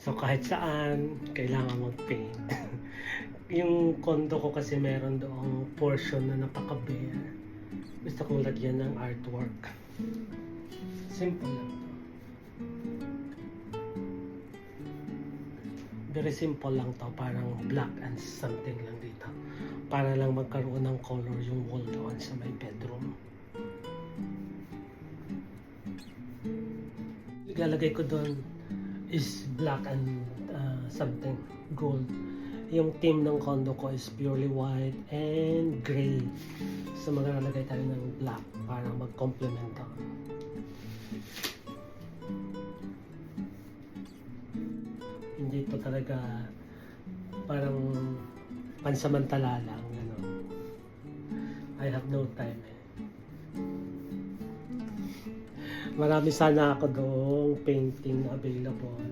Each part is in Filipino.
So kahit saan, kailangan mag-paint. Yung condo ko kasi meron doong portion na napaka-bare. Gusto kong lagyan ng artwork. Simple lang to. Very simple lang to. Parang black and something lang dito. Para lang magkaroon ng color yung wall doon sa my bedroom. Ilalagay ko doon is black and something gold. Yung theme ng condo ko is purely white and gray. So maglalagay tayo ng black para mag-complement doon. Hindi ito talaga parang pansamantala lang. Ano. I have no time eh. Marami sana ako doong painting available.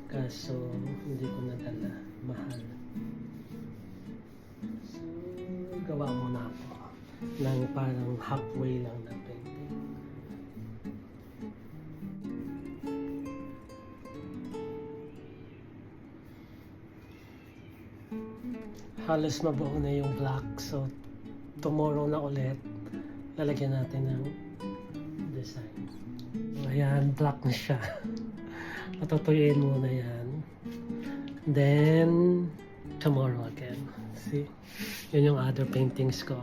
Kaso hindi ko nadala. Mahal. So, gawa muna ako ng parang halfway lang na painting. Halos mabuo na yung black. So, tomorrow na ulit, lalagyan natin ng design. Ayan, black na siya. Patutuyuin muna yan. Then, tomorrow again. See? Yun yung other paintings ko.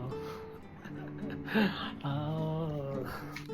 Oh.